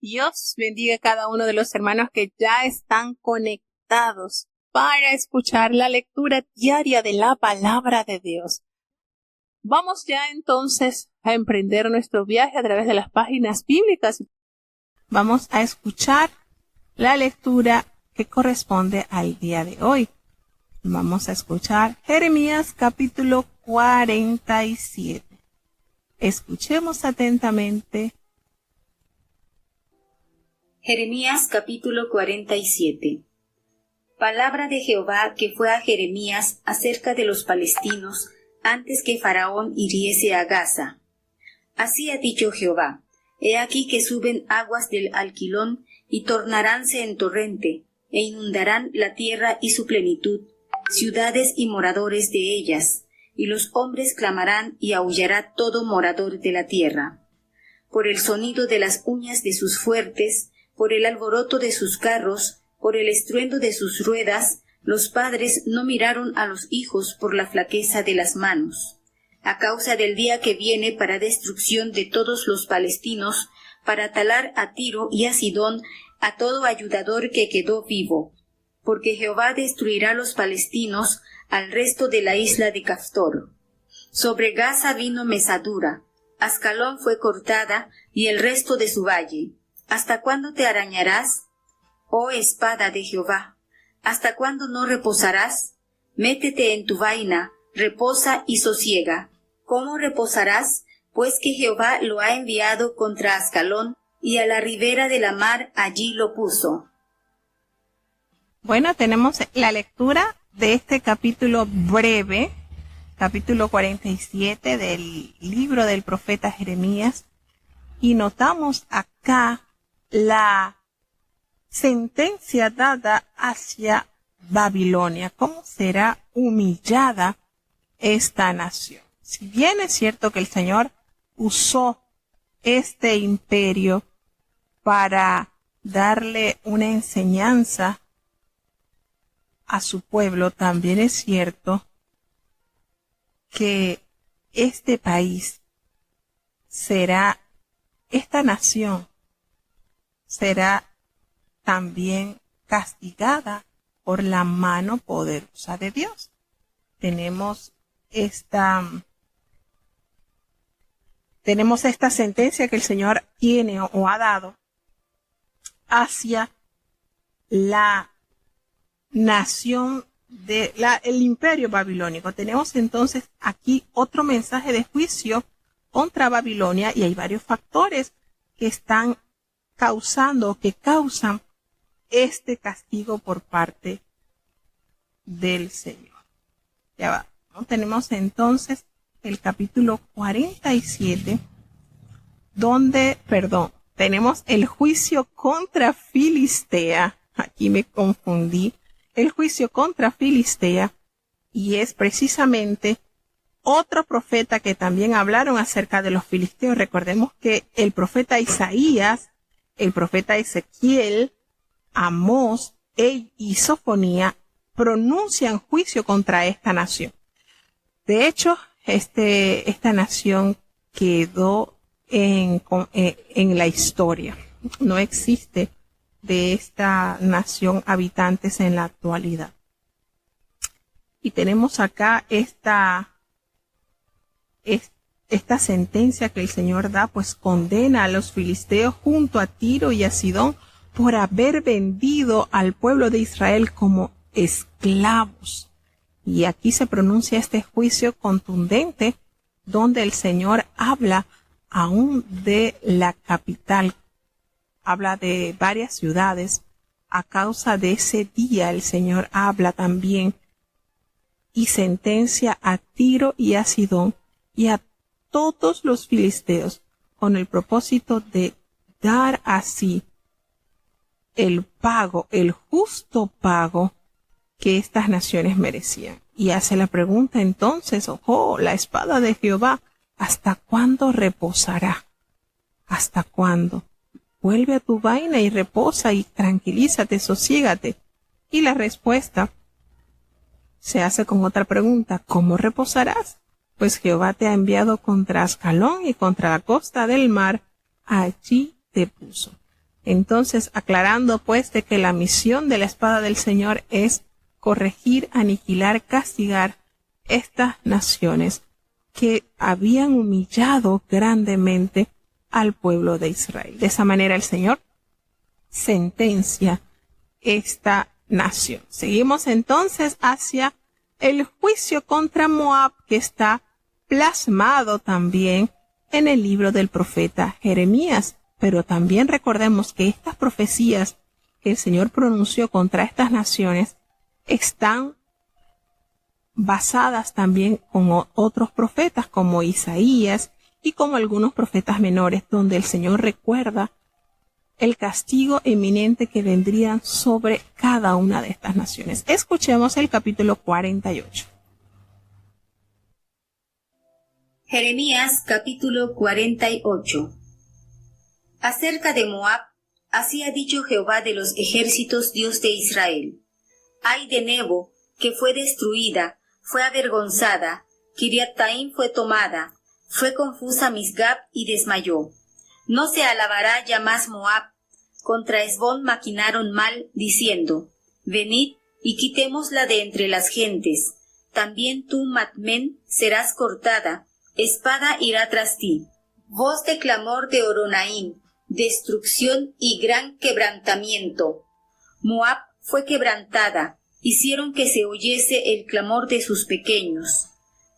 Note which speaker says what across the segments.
Speaker 1: Dios bendiga a cada uno de los hermanos que ya están conectados para escuchar la lectura diaria de la palabra de Dios. Vamos ya entonces a emprender nuestro viaje a través de las páginas bíblicas. Vamos a escuchar la lectura que corresponde al día de hoy. Vamos a escuchar Jeremías capítulo 47. Escuchemos atentamente.
Speaker 2: Jeremías capítulo 47. Palabra de Jehová que fue a Jeremías acerca de los palestinos antes que Faraón hiriese a Gaza. Así ha dicho Jehová: He aquí que suben aguas del Alquilón y tornaránse en torrente, e inundarán la tierra y su plenitud, ciudades y moradores de ellas, y los hombres clamarán y aullará todo morador de la tierra. Por el sonido de las uñas de sus fuertes, por el alboroto de sus carros, por el estruendo de sus ruedas, los padres no miraron a los hijos por la flaqueza de las manos. A causa del día que viene para destrucción de todos los palestinos, para talar a Tiro y a Sidón, a todo ayudador que quedó vivo. Porque Jehová destruirá los palestinos, al resto de la isla de Caftor. Sobre Gaza vino mesadura, Ascalón fue cortada, y el resto de su valle. ¿Hasta cuándo te arañarás, oh espada de Jehová? ¿Hasta cuándo no reposarás? Métete en tu vaina, reposa y sosiega. ¿Cómo reposarás? Pues que Jehová lo ha enviado contra Ascalón, y a la ribera de la mar allí lo puso.
Speaker 1: Bueno, tenemos la lectura de este capítulo breve, capítulo 47 del libro del profeta Jeremías, y notamos acá la sentencia dada hacia Babilonia, cómo será humillada esta nación. Si bien es cierto que el Señor usó este imperio para darle una enseñanza a su pueblo, también es cierto que este país esta nación será también castigada por la mano poderosa de Dios. Tenemos esta sentencia que el Señor tiene o ha dado hacia la nación el imperio babilónico. Tenemos entonces aquí otro mensaje de juicio contra Babilonia, y hay varios factores que están que causan este castigo por parte del Señor. Ya va, ¿no? Tenemos entonces el capítulo 47, tenemos el juicio contra Filistea. Aquí me confundí. El juicio contra Filistea, y es precisamente otro profeta que también hablaron acerca de los filisteos. Recordemos que el profeta Isaías, el profeta Ezequiel, Amós y Sofonía pronuncian juicio contra esta nación. De hecho, esta nación quedó en la historia. No existe de esta nación habitantes en la actualidad. Y tenemos acá esta sentencia que el Señor da, pues condena a los filisteos junto a Tiro y a Sidón por haber vendido al pueblo de Israel como esclavos. Y aquí se pronuncia este juicio contundente, donde el Señor habla aún de la capital, habla de varias ciudades. A causa de ese día el Señor habla también y sentencia a Tiro y a Sidón y a todos los filisteos, con el propósito de dar así el justo pago que estas naciones merecían. Y hace la pregunta entonces, la espada de Jehová, ¿hasta cuándo reposará? ¿Hasta cuándo? Vuelve a tu vaina y reposa y tranquilízate, sosiégate. Y la respuesta se hace con otra pregunta: ¿cómo reposarás? Pues Jehová te ha enviado contra Ascalón y contra la costa del mar, allí te puso. Entonces, aclarando pues de que la misión de la espada del Señor es corregir, aniquilar, castigar estas naciones que habían humillado grandemente al pueblo de Israel. De esa manera el Señor sentencia esta nación. Seguimos entonces hacia el juicio contra Moab, que está plasmado también en el libro del profeta Jeremías. Pero también recordemos que estas profecías que el Señor pronunció contra estas naciones están basadas también con otros profetas como Isaías y como algunos profetas menores, donde el Señor recuerda el castigo eminente que vendría sobre cada una de estas naciones. Escuchemos el capítulo 48.
Speaker 2: Jeremías capítulo 48. Acerca de Moab, así ha dicho Jehová de los ejércitos, Dios de Israel. Ay de Nebo, que fue destruida, fue avergonzada, Kiriataim fue tomada, fue confusa Misgab y desmayó. No se alabará ya más Moab. Contra Esbón maquinaron mal, diciendo, venid y quitémosla de entre las gentes. También tú, Matmen, serás cortada, espada irá tras ti. Voz de clamor de Horonaim, destrucción y gran quebrantamiento. Moab fue quebrantada, hicieron que se oyese el clamor de sus pequeños.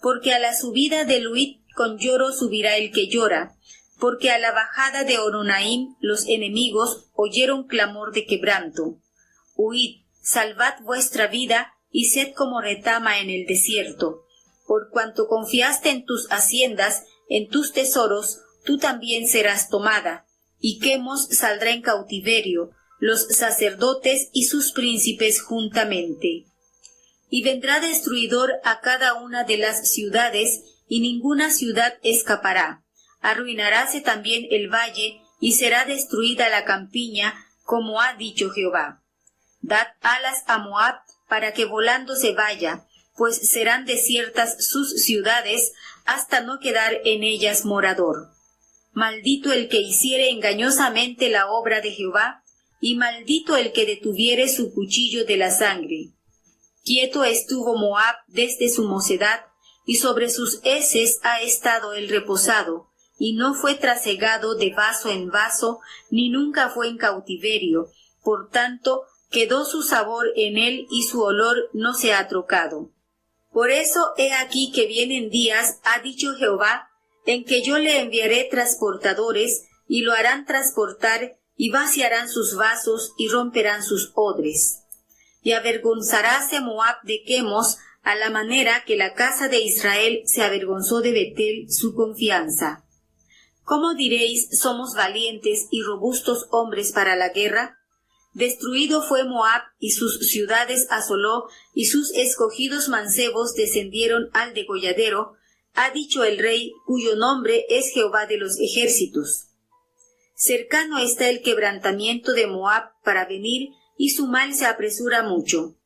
Speaker 2: Porque a la subida de Luit con lloro subirá el que llora, porque a la bajada de Horonaim los enemigos oyeron clamor de quebranto. Huid, salvad vuestra vida, y sed como retama en el desierto. Por cuanto confiaste en tus haciendas, en tus tesoros, tú también serás tomada. Y Quemos saldrá en cautiverio, los sacerdotes y sus príncipes juntamente. Y vendrá destruidor a cada una de las ciudades, y ninguna ciudad escapará. Arruinaráse también el valle, y será destruida la campiña, como ha dicho Jehová. Dad alas a Moab, para que volando se vaya, pues serán desiertas sus ciudades, hasta no quedar en ellas morador. Maldito el que hiciere engañosamente la obra de Jehová, y maldito el que detuviere su cuchillo de la sangre. Quieto estuvo Moab desde su mocedad, y sobre sus heces ha estado el reposado, y no fue trasegado de vaso en vaso, ni nunca fue en cautiverio, por tanto, quedó su sabor en él y su olor no se ha trocado. Por eso he aquí que vienen días, ha dicho Jehová, en que yo le enviaré transportadores, y lo harán transportar, y vaciarán sus vasos, y romperán sus odres. Y avergonzaráse Moab de Quemos, a la manera que la casa de Israel se avergonzó de Betel, su confianza. ¿Cómo diréis, somos valientes y robustos hombres para la guerra? Destruido fue Moab, y sus ciudades asoló, y sus escogidos mancebos descendieron al degolladero, ha dicho el rey, cuyo nombre es Jehová de los ejércitos. Cercano está el quebrantamiento de Moab para venir, y su mal se apresura mucho.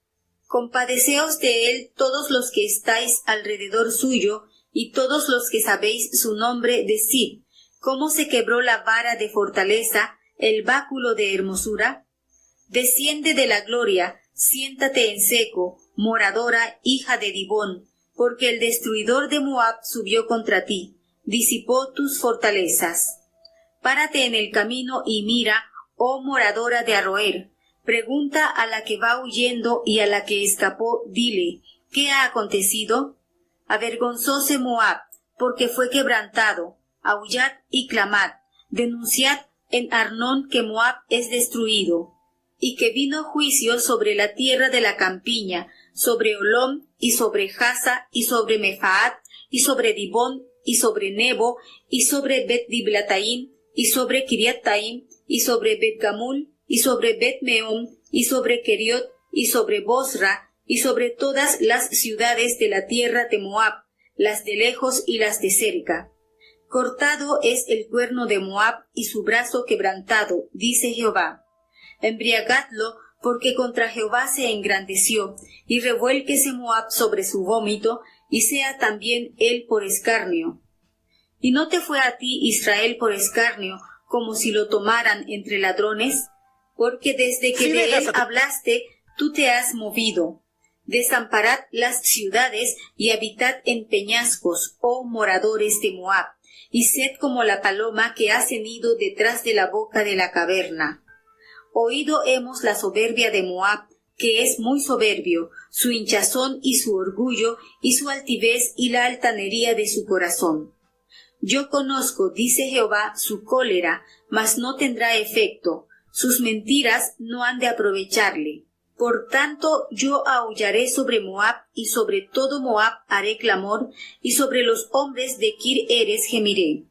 Speaker 2: Compadeceos de él todos los que estáis alrededor suyo, y todos los que sabéis su nombre, decid, ¿cómo se quebró la vara de fortaleza, el báculo de hermosura? Desciende de la gloria, siéntate en seco, moradora, hija de Dibón, porque el destruidor de Moab subió contra ti, disipó tus fortalezas. Párate en el camino y mira, oh moradora de Aroer, pregunta a la que va huyendo y a la que escapó, dile, ¿qué ha acontecido? Avergonzóse Moab, porque fue quebrantado, aullad y clamad, denunciad en Arnón que Moab es destruido, y que vino juicio sobre la tierra de la campiña, sobre Olom, y sobre Jasa, y sobre Mefaat, y sobre Dibón, y sobre Nebo, y sobre Bet-Diblataim, y sobre Kiriataim, y sobre Bet-Gamul, y sobre Bet-Meom, y sobre Keriot, y sobre Bosra, y sobre todas las ciudades de la tierra de Moab, las de lejos y las de cerca. Cortado es el cuerno de Moab y su brazo quebrantado, dice Jehová. Embriagadlo, porque contra Jehová se engrandeció, y revuélquese Moab sobre su vómito, y sea también él por escarnio. Y no te fue a ti, Israel, por escarnio, como si lo tomaran entre ladrones? Porque desde que de él hablaste, tú te has movido. Desamparad las ciudades y habitad en peñascos, oh moradores de Moab, y sed como la paloma que ha cenido detrás de la boca de la caverna. Oído hemos la soberbia de Moab, que es muy soberbio, su hinchazón y su orgullo, y su altivez y la altanería de su corazón. Yo conozco, dice Jehová, su cólera, mas no tendrá efecto, sus mentiras no han de aprovecharle. Por tanto, yo aullaré sobre Moab, y sobre todo Moab haré clamor, y sobre los hombres de Kir Eres gemiré.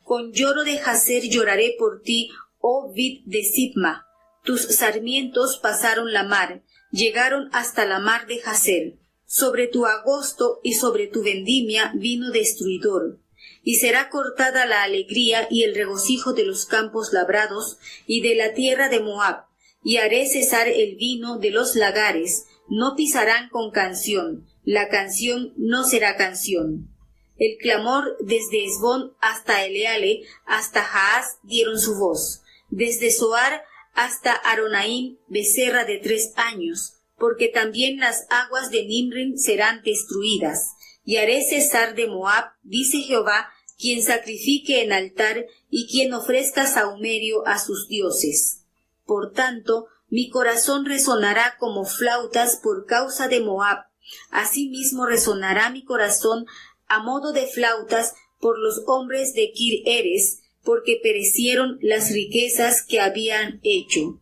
Speaker 2: Con lloro de Jazer lloraré por ti, oh vid de Sibma. Tus sarmientos pasaron la mar, llegaron hasta la mar de Jazer. Sobre tu agosto y sobre tu vendimia vino destruidor. Y será cortada la alegría y el regocijo de los campos labrados y de la tierra de Moab. Y haré cesar el vino de los lagares, no pisarán con canción, la canción no será canción. El clamor desde Esbón hasta Eleale, hasta Jaaz dieron su voz, desde Zoar hasta Aronaim, becerra de 3 años, porque también las aguas de Nimrim serán destruidas. Y haré cesar de Moab, dice Jehová, quien sacrifique en altar y quien ofrezca sahumerio a sus dioses. Por tanto, mi corazón resonará como flautas por causa de Moab. Asimismo resonará mi corazón a modo de flautas por los hombres de Kir Eres, porque perecieron las riquezas que habían hecho.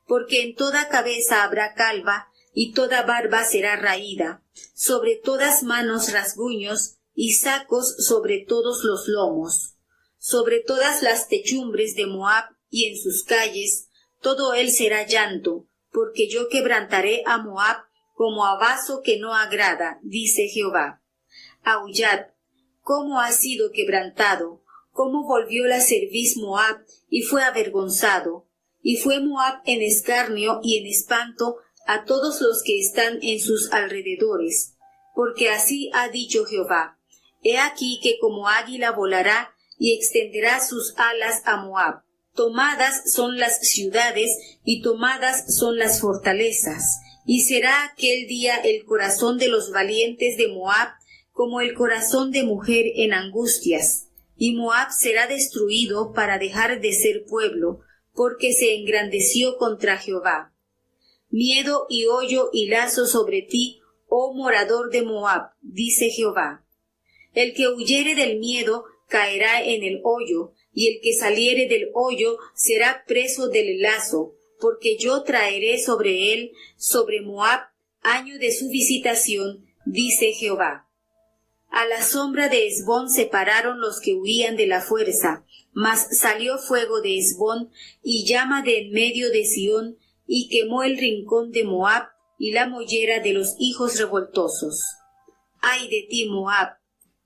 Speaker 2: Porque en toda cabeza habrá calva, y toda barba será raída, sobre todas manos rasguños, y sacos sobre todos los lomos. Sobre todas las techumbres de Moab y en sus calles, todo él será llanto, porque yo quebrantaré a Moab como a vaso que no agrada, dice Jehová. Aullad, cómo ha sido quebrantado, cómo volvió la cerviz Moab, y fue avergonzado, y fue Moab en escarnio y en espanto a todos los que están en sus alrededores, porque así ha dicho Jehová. He aquí que como águila volará y extenderá sus alas a Moab. Tomadas son las ciudades y tomadas son las fortalezas, y será aquel día el corazón de los valientes de Moab como el corazón de mujer en angustias, y Moab será destruido para dejar de ser pueblo, porque se engrandeció contra Jehová. Miedo y hoyo y lazo sobre ti, oh morador de Moab, dice Jehová. El que huyere del miedo caerá en el hoyo, y el que saliere del hoyo será preso del lazo, porque yo traeré sobre él, sobre Moab, año de su visitación, dice Jehová. A la sombra de Esbón se pararon los que huían de la fuerza, mas salió fuego de Esbón y llama de en medio de Sión, y quemó el rincón de Moab y la mollera de los hijos revoltosos. Ay de ti, Moab,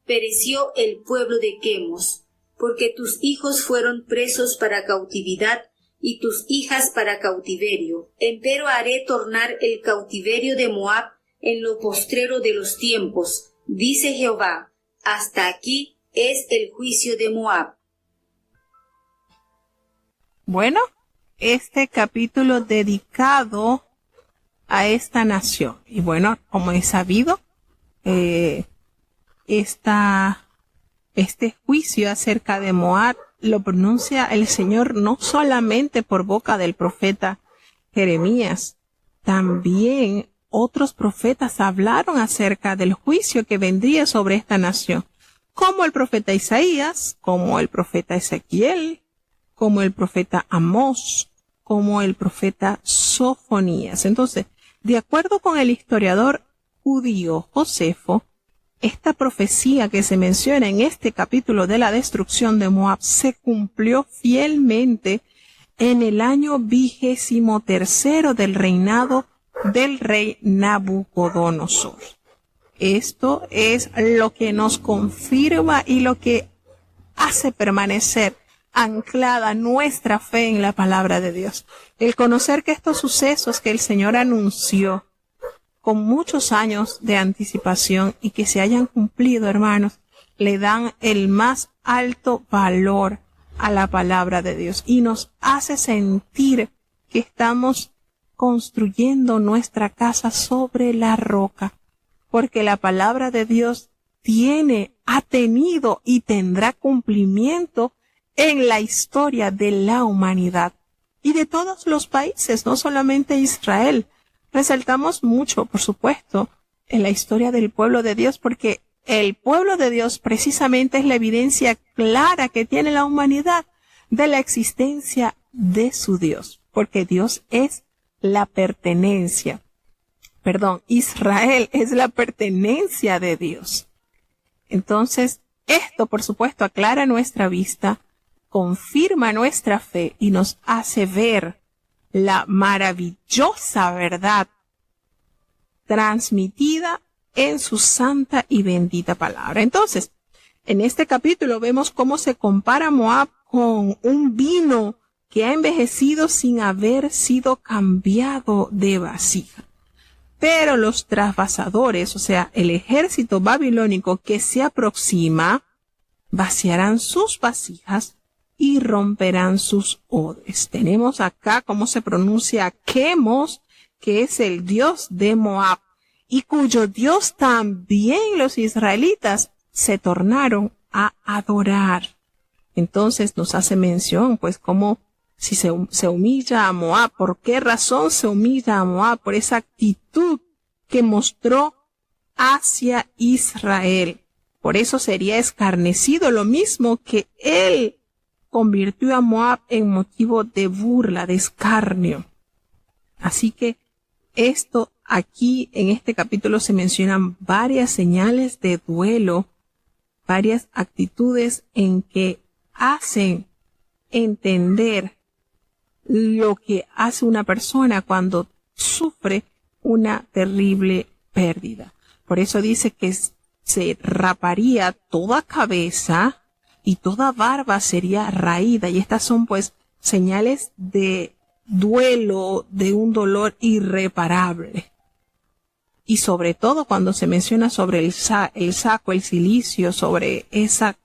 Speaker 2: pereció el pueblo de Quemos, porque tus hijos fueron presos para cautividad y tus hijas para cautiverio. Empero haré tornar el cautiverio de Moab en lo postrero de los tiempos, dice Jehová. Hasta aquí es el juicio de Moab.
Speaker 1: Bueno, este capítulo dedicado a esta nación. Y bueno, como es sabido, este juicio acerca de Moab lo pronuncia el Señor no solamente por boca del profeta Jeremías, también otros profetas hablaron acerca del juicio que vendría sobre esta nación, como el profeta Isaías, como el profeta Ezequiel, como el profeta Amós, como el profeta Sofonías. Entonces, de acuerdo con el historiador judío Josefo, esta profecía que se menciona en este capítulo de la destrucción de Moab se cumplió fielmente en el año 23 del reinado del rey Nabucodonosor. Esto es lo que nos confirma y lo que hace permanecer anclada nuestra fe en la palabra de Dios. El conocer que estos sucesos que el Señor anunció con muchos años de anticipación y que se hayan cumplido, hermanos, le dan el más alto valor a la palabra de Dios y nos hace sentir que estamos construyendo nuestra casa sobre la roca, porque la palabra de Dios ha tenido y tendrá cumplimiento en la historia de la humanidad y de todos los países, no solamente Israel. Resaltamos mucho, por supuesto, en la historia del pueblo de Dios, porque el pueblo de Dios precisamente es la evidencia clara que tiene la humanidad de la existencia de su Dios, porque Dios es la pertenencia. Israel es la pertenencia de Dios. Entonces, esto, por supuesto, aclara nuestra vista, confirma nuestra fe y nos hace ver la maravillosa verdad transmitida en su santa y bendita palabra. Entonces, en este capítulo vemos cómo se compara Moab con un vino que ha envejecido sin haber sido cambiado de vasija. Pero los trasvasadores, o sea, el ejército babilónico que se aproxima, vaciarán sus vasijas y romperán sus odres. Tenemos acá cómo se pronuncia Quemos, que es el dios de Moab, y cuyo dios también los israelitas se tornaron a adorar. Entonces nos hace mención, pues, cómo si se humilla a Moab. ¿Por qué razón se humilla a Moab? Por esa actitud que mostró hacia Israel. Por eso sería escarnecido, lo mismo que él convirtió a Moab en motivo de burla, de escarnio. Así que esto aquí en este capítulo se mencionan varias señales de duelo, varias actitudes en que hacen entender lo que hace una persona cuando sufre una terrible pérdida. Por eso dice que se raparía toda cabeza y toda barba sería raída. Y estas son pues señales de duelo, de un dolor irreparable. Y sobre todo cuando se menciona sobre el saco, el cilicio, sobre esa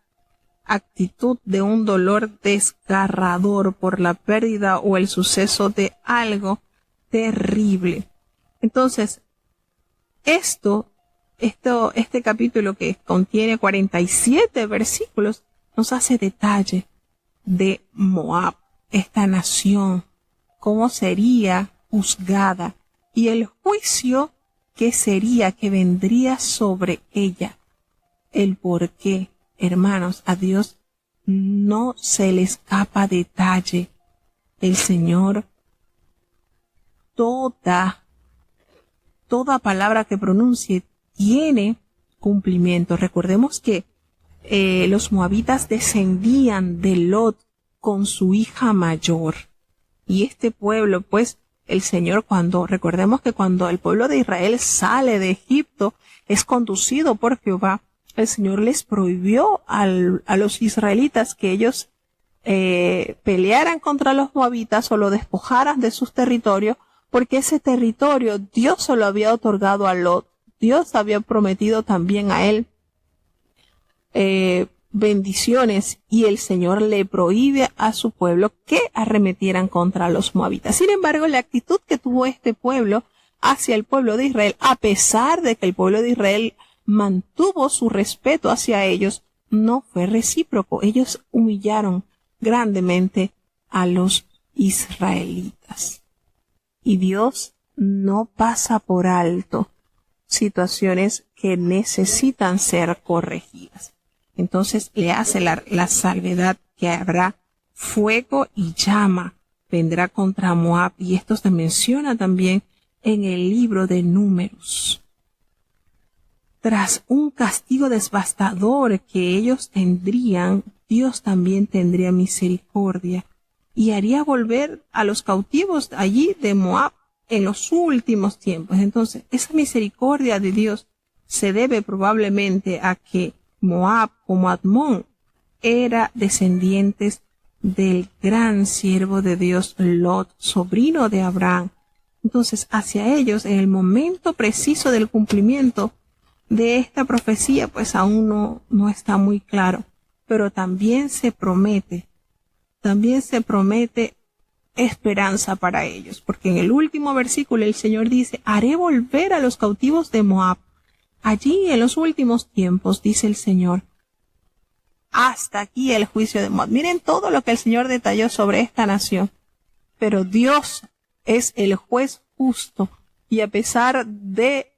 Speaker 1: actitud de un dolor desgarrador por la pérdida o el suceso de algo terrible. Entonces, este capítulo que contiene 47 versículos nos hace detalle de Moab, esta nación, cómo sería juzgada y el juicio que vendría sobre ella, el por qué. Hermanos, a Dios no se le escapa detalle. El Señor, toda palabra que pronuncie tiene cumplimiento. Recordemos que los moabitas descendían de Lot con su hija mayor. Y este pueblo, pues, el Señor recordemos que cuando el pueblo de Israel sale de Egipto, es conducido por Jehová. El Señor les prohibió a los israelitas que ellos pelearan contra los moabitas o lo despojaran de sus territorios, porque ese territorio Dios se lo había otorgado a Lot. Dios había prometido también a él bendiciones y el Señor le prohíbe a su pueblo que arremetieran contra los moabitas. Sin embargo, la actitud que tuvo este pueblo hacia el pueblo de Israel, a pesar de que el pueblo de Israel mantuvo su respeto hacia ellos, no fue recíproco. Ellos humillaron grandemente a los israelitas. Y Dios no pasa por alto situaciones que necesitan ser corregidas. Entonces le hace la salvedad que habrá fuego y llama vendrá contra Moab, y esto se menciona también en el libro de Números. Tras un castigo devastador que ellos tendrían, Dios también tendría misericordia y haría volver a los cautivos allí de Moab en los últimos tiempos. Entonces, esa misericordia de Dios se debe probablemente a que Moab, como Admón, era descendientes del gran siervo de Dios Lot, sobrino de Abraham. Entonces, hacia ellos, en el momento preciso del cumplimiento de esta profecía, pues aún no está muy claro, pero también se promete también se promete esperanza para ellos, porque en el último versículo el Señor dice: haré volver a los cautivos de Moab. Allí en los últimos tiempos, dice el Señor, hasta aquí el juicio de Moab. Miren todo lo que el Señor detalló sobre esta nación. Pero Dios es el juez justo, y a pesar de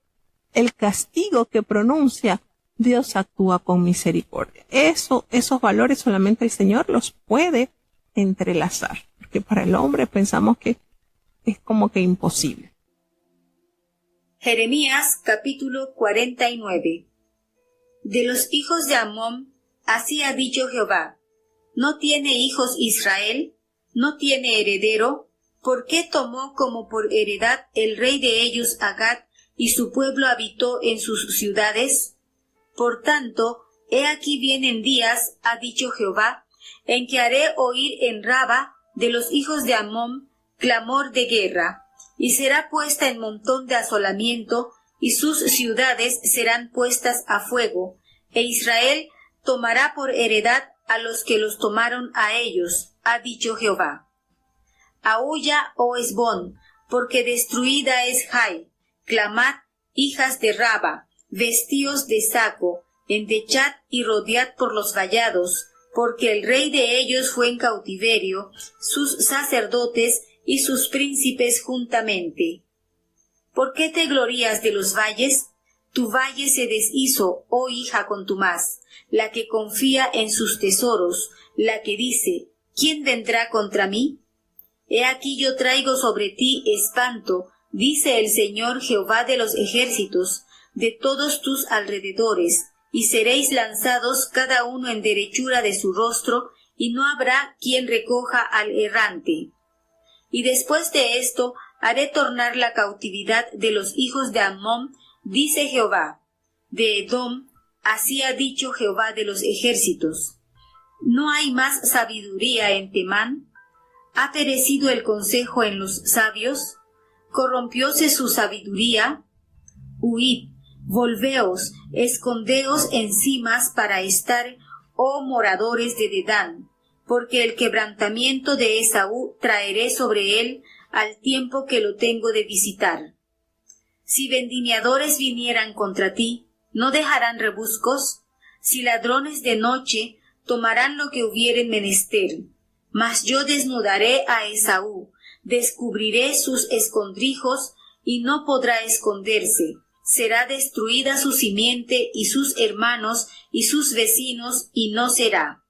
Speaker 1: el castigo que pronuncia, Dios actúa con misericordia. Esos valores solamente el Señor los puede entrelazar, porque para el hombre pensamos que es como que imposible.
Speaker 2: Jeremías capítulo 49. De los hijos de Amón, así ha dicho Jehová: ¿no tiene hijos Israel? ¿No tiene heredero? ¿Por qué tomó como por heredad el rey de ellos Agag, y su pueblo habitó en sus ciudades? Por tanto, he aquí vienen días, ha dicho Jehová, en que haré oír en Raba de los hijos de Amón clamor de guerra, y será puesta en montón de asolamiento, y sus ciudades serán puestas a fuego, e Israel tomará por heredad a los que los tomaron a ellos, ha dicho Jehová. Aúlla, oh Hesbón, porque destruida es Jai. Clamad, hijas de Raba, vestíos de saco, endechad y rodead por los vallados, porque el rey de ellos fue en cautiverio, sus sacerdotes y sus príncipes juntamente. ¿Por qué te glorías de los valles? Tu valle se deshizo, oh hija contumaz, la que confía en sus tesoros, la que dice: ¿quién vendrá contra mí? He aquí yo traigo sobre ti espanto, dice el Señor Jehová de los ejércitos, de todos tus alrededores, y seréis lanzados cada uno en derechura de su rostro, y no habrá quien recoja al errante. Y después de esto haré tornar la cautividad de los hijos de Amón, dice Jehová. De Edom, así ha dicho Jehová de los ejércitos: ¿no hay más sabiduría en Temán? ¿Ha perecido el consejo en los sabios? ¿Corrompióse su sabiduría? Huid, volveos, escondeos en cimas para estar, oh moradores de Dedán, porque el quebrantamiento de Esaú traeré sobre él al tiempo que lo tengo de visitar. Si vendimiadores vinieran contra ti, ¿no dejarán rebuscos? Si ladrones de noche, tomarán lo que hubieren menester. Mas yo desnudaré a Esaú, descubriré sus escondrijos, y no podrá esconderse. Será destruida su simiente y sus hermanos y sus vecinos, y no será.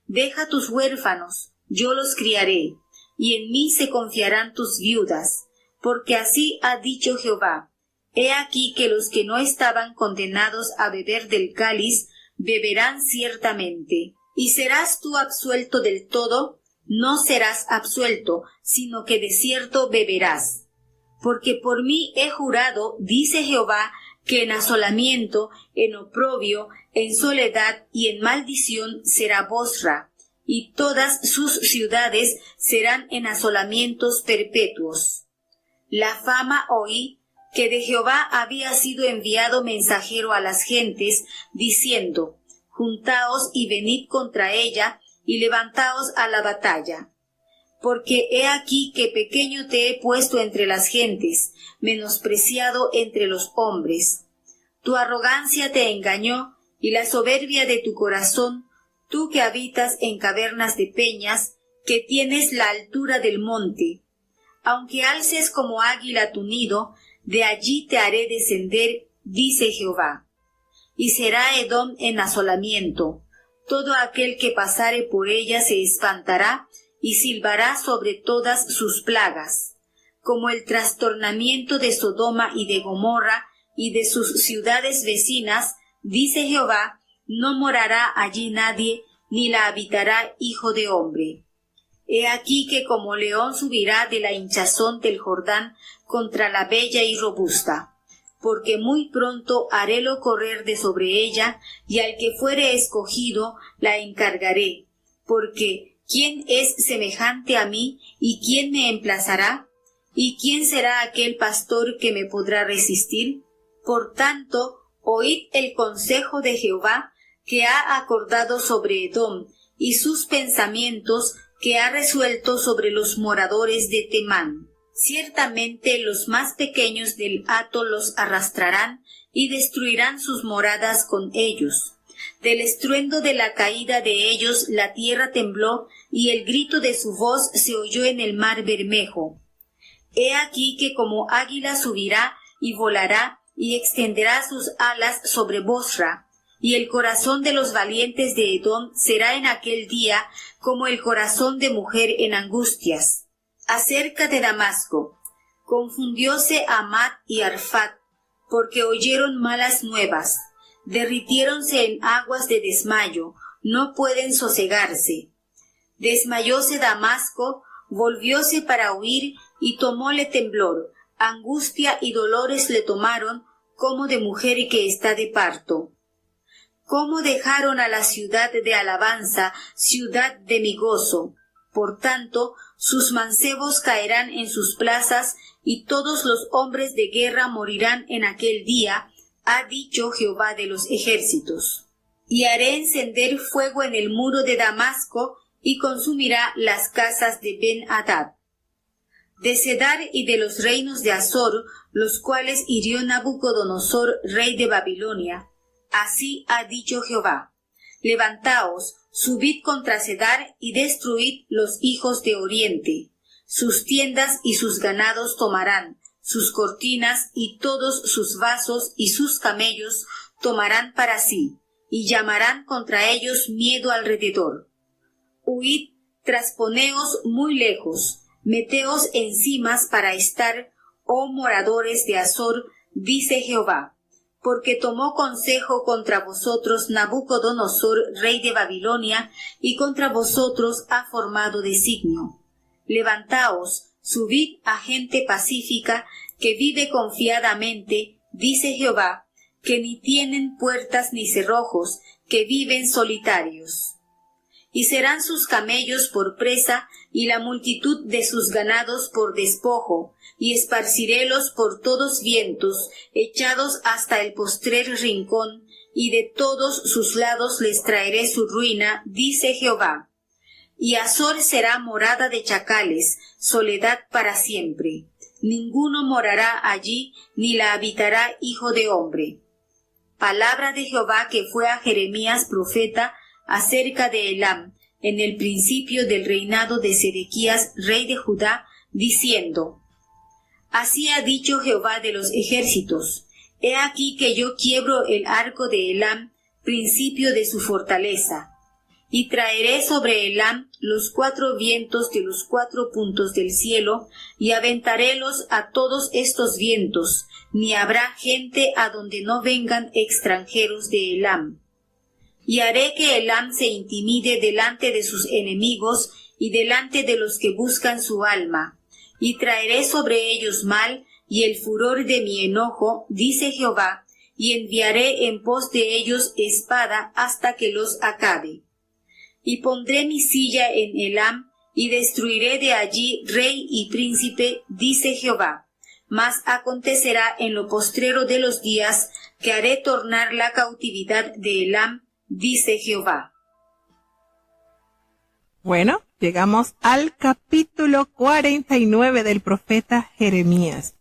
Speaker 2: Deja tus huérfanos, yo los criaré, y en mí se confiarán tus viudas, porque así ha dicho Jehová: he aquí que los que no estaban condenados a beber del cáliz, beberán ciertamente. ¿Y serás tú absuelto del todo? No serás absuelto, sino que de cierto beberás. Porque por mí he jurado, dice Jehová, que en asolamiento, en oprobio, en soledad y en maldición será Bosra, y todas sus ciudades serán en asolamientos perpetuos. La fama oí que de Jehová había sido enviado mensajero a las gentes, diciendo: juntaos y venid contra ella, y levantaos a la batalla. Porque he aquí que pequeño te he puesto entre las gentes, menospreciado entre los hombres. Tu arrogancia te engañó, y la soberbia de tu corazón, tú que habitas en cavernas de peñas, que tienes la altura del monte. Aunque alces como águila tu nido, de allí te haré descender, dice Jehová. Y será Edom en asolamiento. Todo aquel que pasare por ella se espantará, y silbará sobre todas sus plagas. Como el trastornamiento de Sodoma y de Gomorra, y de sus ciudades vecinas, dice Jehová, no morará allí nadie, ni la habitará hijo de hombre. He aquí que como león subirá de la hinchazón del Jordán contra la bella y robusta, porque muy pronto harélo correr de sobre ella, y al que fuere escogido la encargaré, porque ¿quién es semejante a mí, y quién me emplazará? ¿Y quién será aquel pastor que me podrá resistir? Por tanto, oíd el consejo de Jehová, que ha acordado sobre Edom, y sus pensamientos que ha resuelto sobre los moradores de Temán. Ciertamente los más pequeños del hato los arrastrarán y destruirán sus moradas con ellos. Del estruendo de la caída de ellos la tierra tembló, y el grito de su voz se oyó en el mar Bermejo. He aquí que como águila subirá y volará, y extenderá sus alas sobre Bosra, y el corazón de los valientes de Edom será en aquel día como el corazón de mujer en angustias. Acerca de Damasco, confundióse Amad y Arfat, porque oyeron malas nuevas. Derritiéronse en aguas de desmayo, no pueden sosegarse. Desmayóse Damasco, volvióse para huir, y tomóle temblor, angustia y dolores le tomaron, como de mujer que está de parto. Cómo dejaron a la ciudad de alabanza, ciudad de mi gozo. Por tanto, sus mancebos caerán en sus plazas, y todos los hombres de guerra morirán en aquel día, ha dicho Jehová de los ejércitos. Y haré encender fuego en el muro de Damasco, y consumirá las casas de Ben-Hadad. De Cedar y de los reinos de Azor, los cuales hirió Nabucodonosor, rey de Babilonia. Así ha dicho Jehová: levantaos, subid contra Cedar y destruid los hijos de Oriente. Sus tiendas y sus ganados tomarán, sus cortinas y todos sus vasos y sus camellos tomarán para sí, y llamarán contra ellos miedo alrededor. Huid, trasponeos muy lejos, meteos encimas para estar, oh moradores de Azor, dice Jehová, porque tomó consejo contra vosotros Nabucodonosor, rey de Babilonia, y contra vosotros ha formado designio. Levantaos, subid a gente pacífica, que vive confiadamente, dice Jehová, que ni tienen puertas ni cerrojos, que viven solitarios. Y serán sus camellos por presa, y la multitud de sus ganados por despojo, y esparcirélos por todos vientos, echados hasta el postrer rincón, y de todos sus lados les traeré su ruina, dice Jehová. Y Azor será morada de chacales, soledad para siempre. Ninguno morará allí, ni la habitará hijo de hombre. Palabra de Jehová que fue a Jeremías profeta acerca de Elam, en el principio del reinado de Sedequías, rey de Judá, diciendo: Así ha dicho Jehová de los ejércitos: He aquí que yo quiebro el arco de Elam, principio de su fortaleza, y traeré sobre Elam los 4 vientos de los 4 puntos del cielo, y aventarélos a todos estos vientos, ni habrá gente a donde no vengan extranjeros de Elam. Y haré que Elam se intimide delante de sus enemigos y delante de los que buscan su alma, y traeré sobre ellos mal y el furor de mi enojo, dice Jehová, y enviaré en pos de ellos espada hasta que los acabe. Y pondré mi silla en Elam, y destruiré de allí rey y príncipe, dice Jehová. Mas acontecerá en lo postrero de los días, que haré tornar la cautividad de Elam, dice Jehová.
Speaker 1: Bueno, llegamos al capítulo 49 del profeta Jeremías.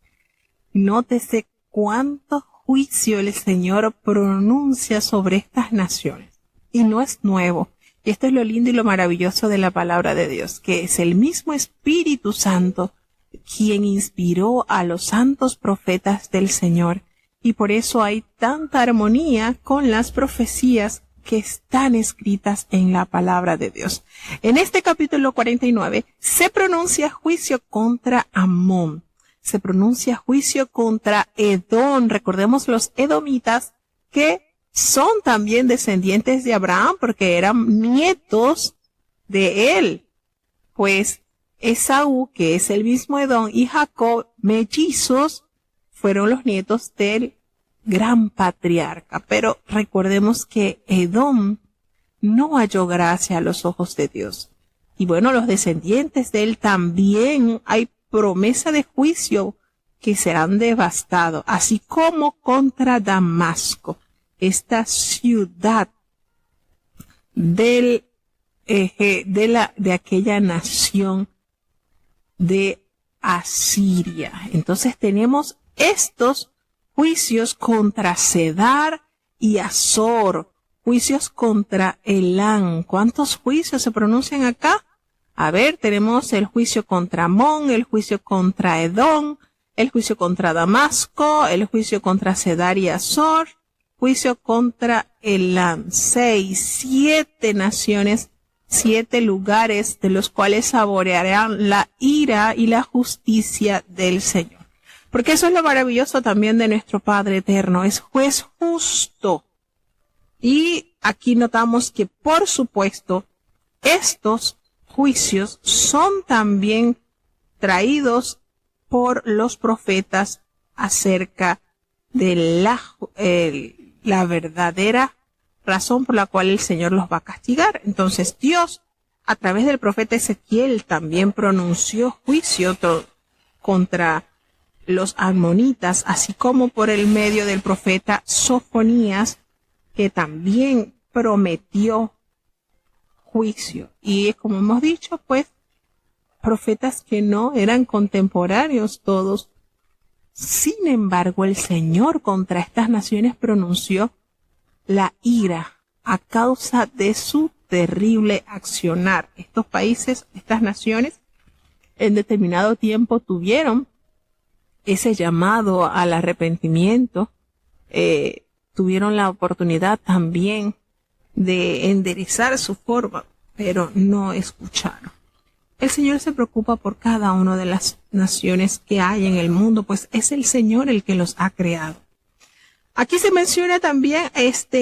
Speaker 1: Nótese cuánto juicio el Señor pronuncia sobre estas naciones. Y no es nuevo. Y esto es lo lindo y lo maravilloso de la palabra de Dios, que es el mismo Espíritu Santo quien inspiró a los santos profetas del Señor. Y por eso hay tanta armonía con las profecías que están escritas en la palabra de Dios. En este capítulo 49 se pronuncia juicio contra Amón. Se pronuncia juicio contra Edom. Recordemos los edomitas que son también descendientes de Abraham porque eran nietos de él. Pues Esaú, que es el mismo Edom, y Jacob, mellizos, fueron los nietos del gran patriarca. Pero recordemos que Edom no halló gracia a los ojos de Dios. Y bueno, los descendientes de él también hay promesa de juicio que serán devastados, así como contra Damasco, esta ciudad del de aquella nación de Asiria. Entonces tenemos estos juicios contra Cedar y Azor, juicios contra Elán. ¿Cuántos juicios se pronuncian acá? A ver, tenemos el juicio contra Amón, el juicio contra Edom, el juicio contra Damasco, el juicio contra Cedar y Azor, juicio contra Elán. 7 naciones, 7 lugares de los cuales saborearán la ira y la justicia del Señor. Porque eso es lo maravilloso también de nuestro Padre Eterno, es juez justo. Y aquí notamos que, por supuesto, estos juicios son también traídos por los profetas acerca de la verdadera razón por la cual el Señor los va a castigar. Entonces Dios, a través del profeta Ezequiel, también pronunció juicio contra los amonitas, así como por el medio del profeta Sofonías, que también prometió juicio. Y como hemos dicho, pues, profetas que no eran contemporáneos todos. Sin embargo, el Señor contra estas naciones pronunció la ira a causa de su terrible accionar. Estos países, estas naciones, en determinado tiempo tuvieron ese llamado al arrepentimiento, tuvieron la oportunidad también de enderezar su forma, pero no escucharon. El Señor se preocupa por cada una de las naciones que hay en el mundo, pues es el Señor el que los ha creado. Aquí se menciona también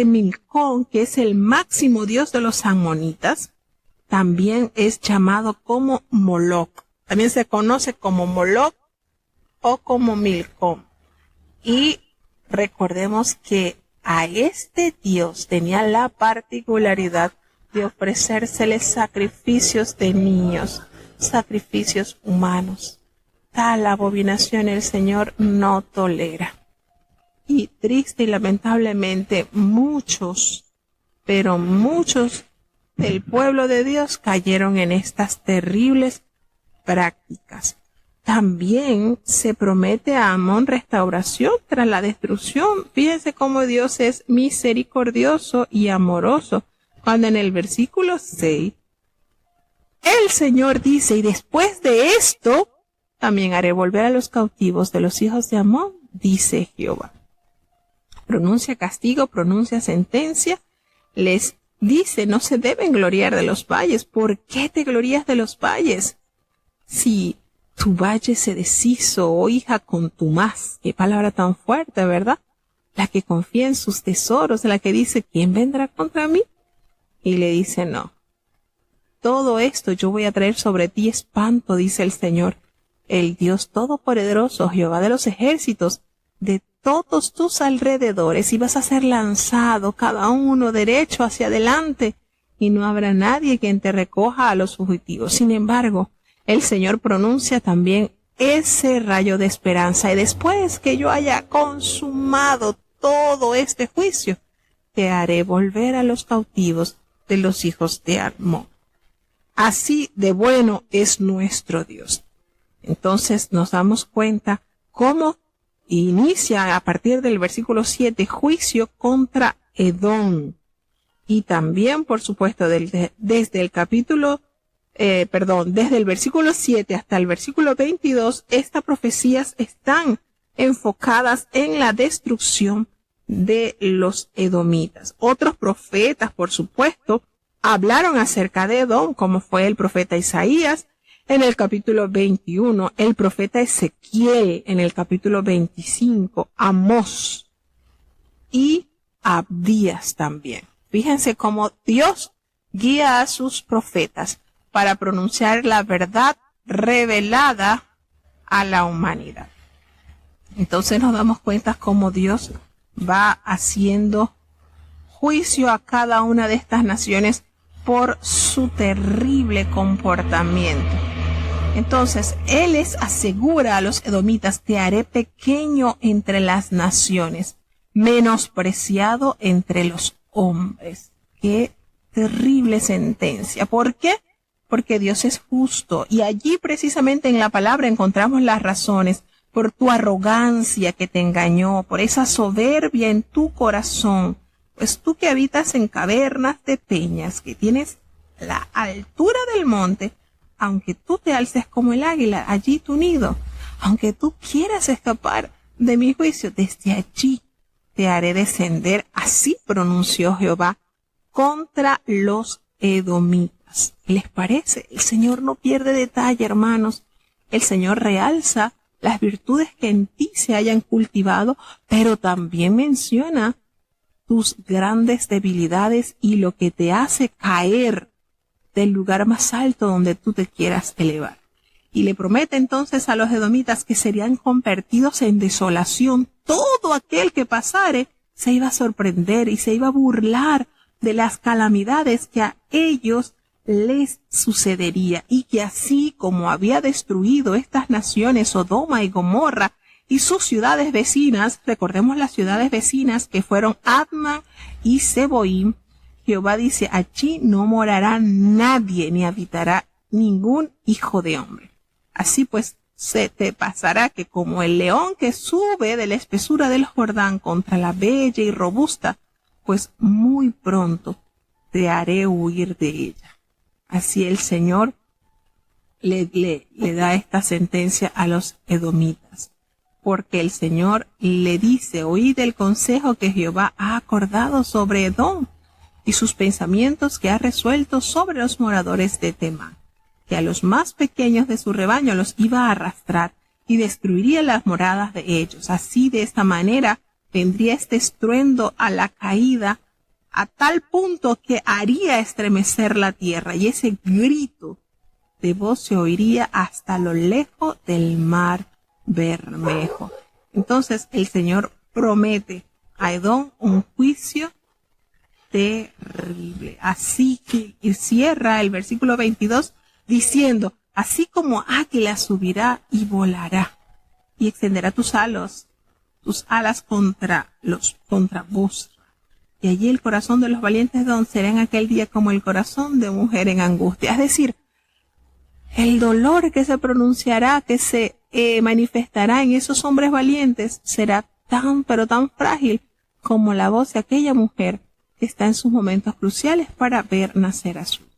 Speaker 1: Milcón, que es el máximo dios de los amonitas. También es llamado como Moloc. También se conoce como Moloc o como Milcón. Y recordemos que a este dios tenía la particularidad de ofrecérseles sacrificios de niños, sacrificios humanos. Tal abominación el Señor no tolera. Y triste y lamentablemente muchos, pero muchos del pueblo de Dios cayeron en estas terribles prácticas. También se promete a Amón restauración tras la destrucción. Fíjense cómo Dios es misericordioso y amoroso, cuando en el versículo 6 el Señor dice: y después de esto también haré volver a los cautivos de los hijos de Amón, dice Jehová. Pronuncia castigo, pronuncia sentencia, les dice: no se deben gloriar de los valles. ¿Por qué te glorías de los valles? Si tu valle se deshizo, oh hija contumaz. Qué palabra tan fuerte, ¿verdad? La que confía en sus tesoros, la que dice: ¿quién vendrá contra mí? Y le dice: no. Todo esto yo voy a traer sobre ti espanto, dice el Señor, el Dios todopoderoso, Jehová de los ejércitos, de todos tus alrededores, y vas a ser lanzado cada uno derecho hacia adelante, y no habrá nadie quien te recoja a los fugitivos. Sin embargo, el Señor pronuncia también ese rayo de esperanza: y después que yo haya consumado todo este juicio, te haré volver a los cautivos de los hijos de Amón. Así de bueno es nuestro Dios. Entonces nos damos cuenta cómo inicia a partir del versículo 7 juicio contra Edom. Y también, por supuesto, desde el versículo 7 hasta el versículo 22, estas profecías están enfocadas en la destrucción de los edomitas. Otros profetas, por supuesto, hablaron acerca de Edom, como fue el profeta Isaías en el capítulo 21, el profeta Ezequiel en el capítulo 25, Amós y Abdías también. Fíjense cómo Dios guía a sus profetas para pronunciar la verdad revelada a la humanidad. Entonces nos damos cuenta cómo Dios va haciendo juicio a cada una de estas naciones por su terrible comportamiento. Entonces, Él les asegura a los edomitas: te haré pequeño entre las naciones, menospreciado entre los hombres. Qué terrible sentencia. ¿Por qué? Porque Dios es justo, y allí precisamente en la palabra encontramos las razones por tu arrogancia que te engañó, por esa soberbia en tu corazón. Pues tú que habitas en cavernas de peñas, que tienes la altura del monte, aunque tú te alces como el águila, allí tu nido, aunque tú quieras escapar de mi juicio, desde allí te haré descender, así pronunció Jehová, contra los edomitas. ¿Les parece? El Señor no pierde detalle, hermanos. El Señor realza las virtudes que en ti se hayan cultivado, pero también menciona tus grandes debilidades y lo que te hace caer del lugar más alto donde tú te quieras elevar. Y le promete entonces a los edomitas que serían convertidos en desolación. Todo aquel que pasare se iba a sorprender y se iba a burlar de las calamidades que a ellos les sucedería, y que así como había destruido estas naciones, Sodoma y Gomorra y sus ciudades vecinas, recordemos las ciudades vecinas que fueron Adma y Seboim, Jehová dice, allí no morará nadie ni habitará ningún hijo de hombre. Así pues, se te pasará que como el león que sube de la espesura del Jordán contra la bella y robusta, pues muy pronto te haré huir de ella. Así el Señor le da esta sentencia a los edomitas, porque el Señor le dice, oíd el consejo que Jehová ha acordado sobre Edom y sus pensamientos que ha resuelto sobre los moradores de Temán, que a los más pequeños de su rebaño los iba a arrastrar y destruiría las moradas de ellos. Así, de esta manera, vendría este estruendo a la caída a tal punto que haría estremecer la tierra, y ese grito de voz se oiría hasta lo lejos del mar Bermejo. Entonces el Señor promete a Edom un juicio terrible. Así que cierra el versículo 22 diciendo, así como águila subirá y volará, y extenderá tus alas contra vos. Y allí el corazón de los valientes de Edom será en aquel día como el corazón de mujer en angustia. Es decir, el dolor que se pronunciará, que se manifestará en esos hombres valientes, será tan, pero tan frágil como la voz de aquella mujer que está en sus momentos cruciales para ver nacer a su hijo.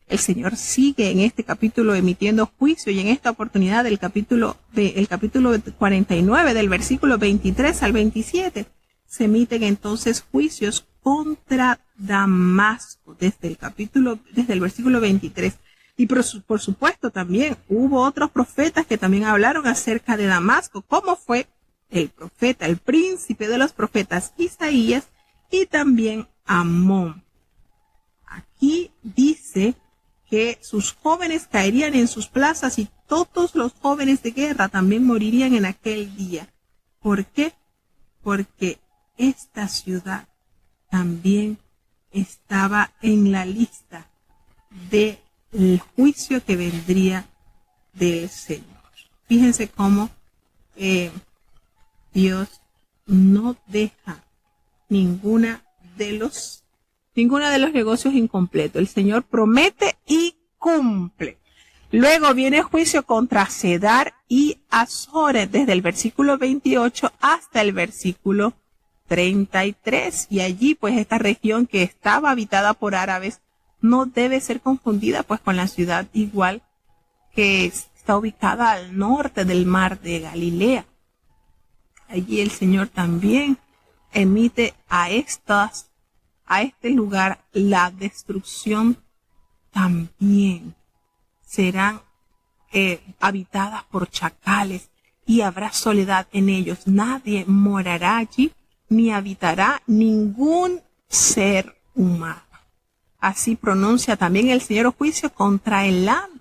Speaker 1: El Señor sigue en este capítulo emitiendo juicio, y en esta oportunidad el capítulo 49 del versículo 23 al 27 se emiten entonces juicios contra Damasco desde el versículo 23. Y por supuesto también hubo otros profetas que también hablaron acerca de Damasco, como fue el profeta, el príncipe de los profetas Isaías, y también Amón. Aquí dice que sus jóvenes caerían en sus plazas y todos los jóvenes de guerra también morirían en aquel día. ¿Por qué? Porque esta ciudad también estaba en la lista del juicio que vendría del Señor. Fíjense cómo Dios no deja ninguna de los negocios incompletos. El Señor promete y cumple. Luego viene el juicio contra Cedar y Azores desde el versículo 28 hasta el versículo 33. Y allí pues esta región que estaba habitada por árabes no debe ser confundida pues con la ciudad igual que está ubicada al norte del mar de Galilea. Allí el Señor también emite a este lugar la destrucción. También serán habitadas por chacales y habrá soledad en ellos. Nadie morará allí ni habitará ningún ser humano. Así pronuncia también el Señor juicio contra Elam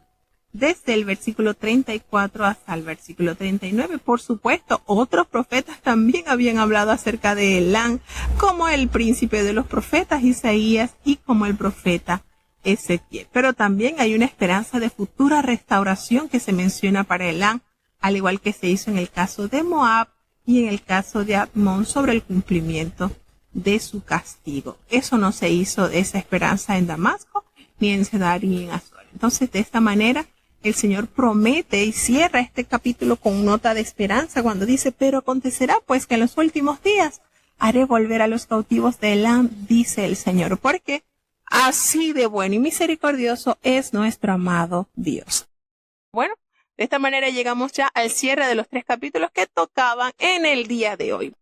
Speaker 1: desde el versículo 34 hasta el versículo 39. Por supuesto, otros profetas también habían hablado acerca de Elam, como el príncipe de los profetas Isaías y como el profeta Ezequiel. Pero también hay una esperanza de futura restauración que se menciona para Elam, al igual que se hizo en el caso de Moab y en el caso de Amón sobre el cumplimiento de su castigo. Eso no se hizo de esa esperanza en Damasco, ni en Cedar y en Azor. Entonces, de esta manera, el Señor promete y cierra este capítulo con nota de esperanza cuando dice, pero acontecerá pues que en los últimos días haré volver a los cautivos de Elam, dice el Señor, porque así de bueno y misericordioso es nuestro amado Dios. Bueno, de esta manera llegamos ya al cierre de los 3 capítulos que tocaban en el día de hoy.